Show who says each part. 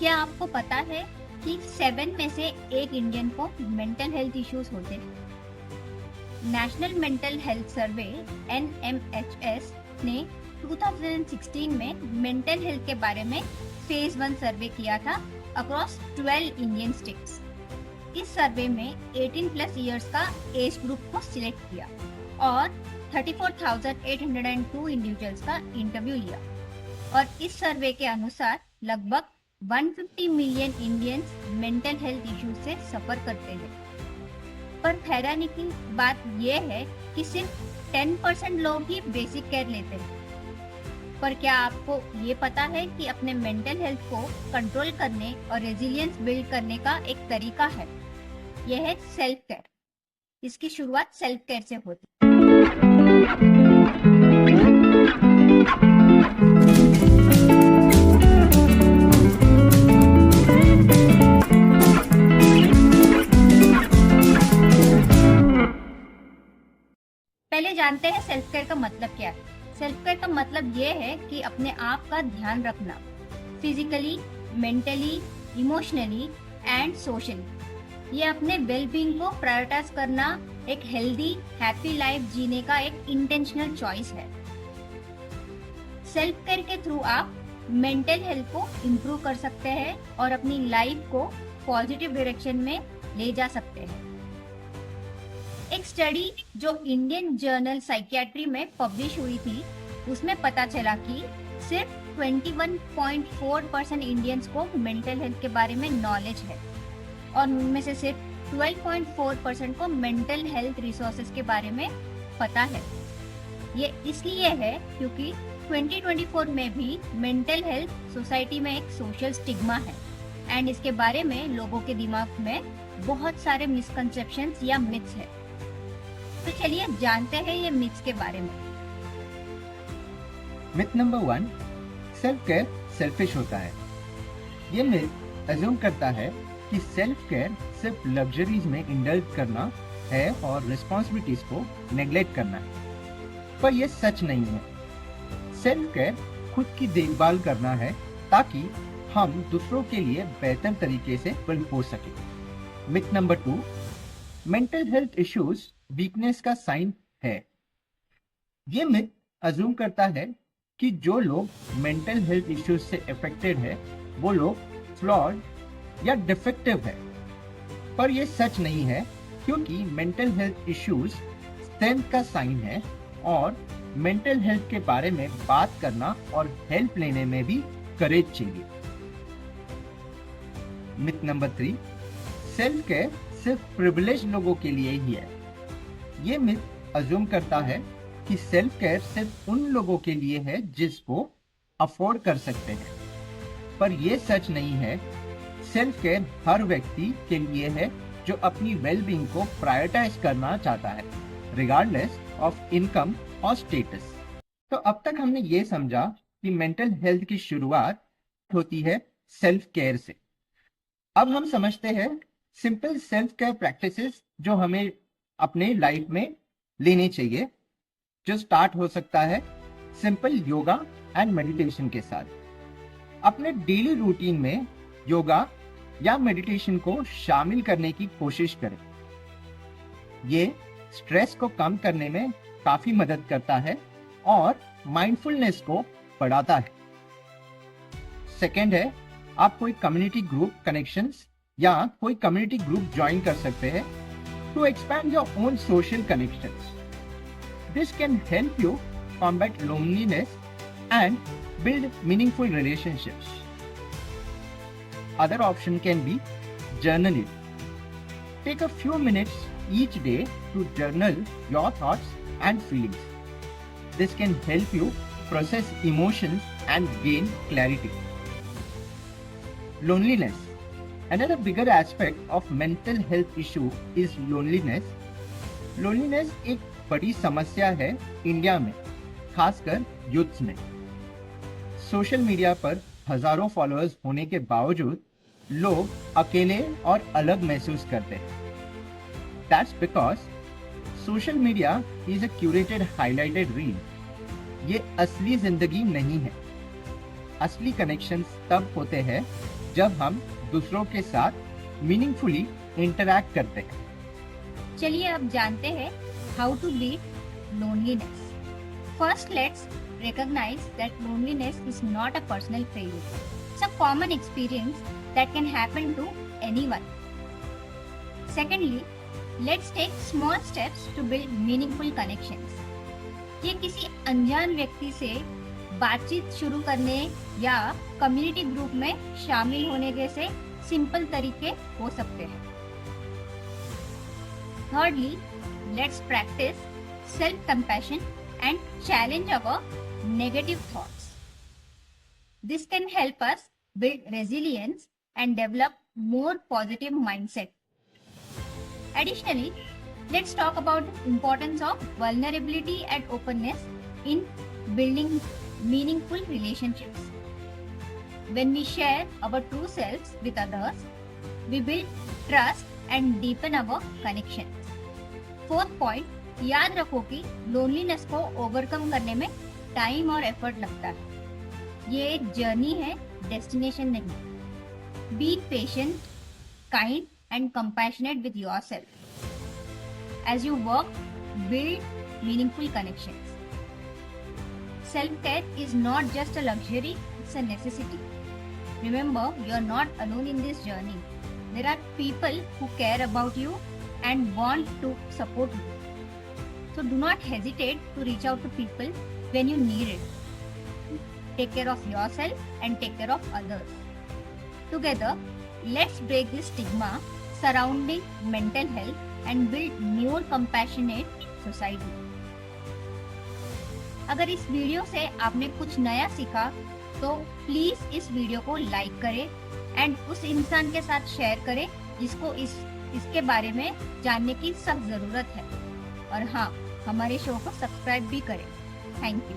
Speaker 1: क्या आपको पता है कि 7 में से एक इंडियन को मेंटल हेल्थ इश्यूज होते हैं? National mental health survey NMHS ने 2016 में मेंटल हेल्थ के बारे में फेज 1 सर्वे किया था अक्रॉस 12 इंडियन स्टेट्स। इस सर्वे में 18 प्लस इयर्स का एज ग्रुप को सिलेक्ट किया और 34,802 इंडिविजुअल्स का इंटरव्यू लिया और इस सर्वे के अनुसार लगभग 150 million Indians mental health issues से सफर करते हैं। पर हैरानी की बात यह है कि सिर्फ 10% लोग ही बेसिक केयर लेते हैं। पर क्या आपको ये पता है कि अपने मेंटल हेल्थ को कंट्रोल करने और रेजिलियंस बिल्ड करने का एक तरीका है? यह है सेल्फ केयर। इसकी शुरुआत सेल्फ केयर से होती है। पहले जानते हैं सेल्फ केयर का मतलब क्या है। सेल्फ केयर का मतलब ये है कि अपने आप का ध्यान रखना, physically, mentally, emotionally and socially. ये अपने वेलबींग को प्रायोरिटाइज करना एक हेल्दी, हैप्पी लाइफ जीने का एक इंटेंशनल चॉइस है। सेल्फ केयर के थ्रू आप मेंटल हेल्थ को इम्प्रूव कर सकते हैं और अपनी लाइफ को पॉजिटिव डायरेक्शन में ले जा सकते हैं। एक स्टडी जो इंडियन जर्नल साइकियाट्री में पब्लिश हुई थी, उसमें पता चला कि सिर्फ 21.4% इंडियंस को मेंटल हेल्थ के बारे में नॉलेज है और उनमें से सिर्फ 12.4% को मेंटल हेल्थ रिसोर्सेज के बारे में पता है। ये इसलिए है क्योंकि 2024 में भी मेंटल हेल्थ सोसाइटी में एक सोशल स्टिग्मा है एंड इसके बारे में लोगों के दिमाग में बहुत सारे मिसकंसेप्शंस या मिथ्स है। तो चलिए जानते हैं ये मिथ्स के बारे में।
Speaker 2: Myth number 1, self care selfish होता है। ये मिथ अज्यूम करता है कि सेल्फ केयर सिर्फ लग्जरीज में इंडल्ज करना है और रिस्पॉन्सिबिलिटीज को नेग्लेक्ट करना है, पर यह सच नहीं है। सेल्फ केयर खुद की देखभाल करना है ताकि हम दूसरों के लिए बेहतर तरीके से हो सके। Myth number 2, mental health issues weakness का साइन है। ये मिथ अज्यूम करता है कि जो लोग मेंटल हेल्थ इश्यूज से अफेक्टेड है वो लोग फ्लॉड या डिफेक्टिव है, पर यह सच नहीं है क्योंकि मेंटल हेल्थ इश्यूज स्ट्रेंथ का साइन है और मेंटल हेल्थ के बारे में बात करना और हेल्प लेने में भी करेज चाहिए। मिथ नंबर 3, सेल्फ केयर सिर्फ प्रिविलेज लोगों के लिए ही है। ये मिथ अज्यूम करता है कि सेल्फ केयर सिर्फ उन लोगों के लिए है जिसको अफोर्ड कर सकते हैं, पर यह सच नहीं है। सेल्फ केयर हर व्यक्ति के लिए है जो अपनी वेलबींग को प्रायोरिटाइज करना चाहता है, रिगार्डलेस ऑफ इनकम और स्टेटस। तो अब तक हमने ये समझा कि मेंटल हेल्थ की शुरुआत होती है सेल्फ केयर से। अब हम समझते हैं सिंपल सेल्फ केयर प्रैक्टिसेस जो हमें अपने लाइफ में लेने चाहिए, जो स्टार्ट हो सकता है सिंपल योगा एंड मेडिटेशन के साथ। अपने डेली रूटीन में योगा या मेडिटेशन को शामिल करने की कोशिश करें। ये स्ट्रेस को कम करने में काफी मदद करता है और माइंडफुलनेस को बढ़ाता है। सेकेंड है, आप कोई कम्युनिटी ग्रुप कनेक्शंस या कोई कम्युनिटी ग्रुप ज्वाइन कर सकते हैं to expand your own social connections. This can help you combat loneliness and build meaningful relationships. Other option can be journaling. Take a few minutes each day to journal your thoughts and feelings. This can help you process emotions and gain clarity. Loneliness. Another bigger aspect of mental health issue is loneliness. Loneliness एक बड़ी समस्या है India में, खासकर youths में। Social media पर हजारों followers होने के बावजूद लोग अकेले और अलग महसूस करते हैं। That's because social media is a curated highlighted reel. ये असली जिंदगी नहीं है। असली कनेक्शंस तब होते हैं जब हम दूसरों के साथ मीनिंगफुली इंटरैक्ट करते हैं।
Speaker 1: चलिए अब जानते हैं how to beat loneliness. First let's recognize that loneliness is not a personal failure. It's a common experience that can happen to anyone. Secondly, let's take small steps to build meaningful connections. ये किसी अनजान व्यक्ति से बातचीत शुरू करने या community group में शामिल होने जैसे सिंपल तरीके हो सकते हैं। Thirdly, let's practice self-compassion and challenge our negative thoughts. This can help us build resilience and develop more positive mindset. Additionally, let's talk about the importance of vulnerability and openness in building meaningful relationships. When we share our true selves with others, we build trust and deepen our connections. Fourth point, याद रखो कि loneliness को overcome करने में time और effort लगता है। ये एक जर्नी है, डेस्टिनेशन नहीं। Be patient, kind and compassionate with yourself as you work build meaningful connections. Self care is not just a luxury, it's a necessity. Remember, you are not alone in this journey. There are people who care about you and want to support you. So do not hesitate to reach out to people when you need it. Take care of yourself and take care of others. Together, let's break this stigma surrounding mental health and build more compassionate society. अगर इस video से आपने कुछ नया सीखा तो please इस video को लाइक करें एंड उस इंसान के साथ शेयर करें जिसको इसके बारे में जानने की सख्त जरूरत है। और हाँ, हमारे शो को सब्सक्राइब भी करें। Thank you.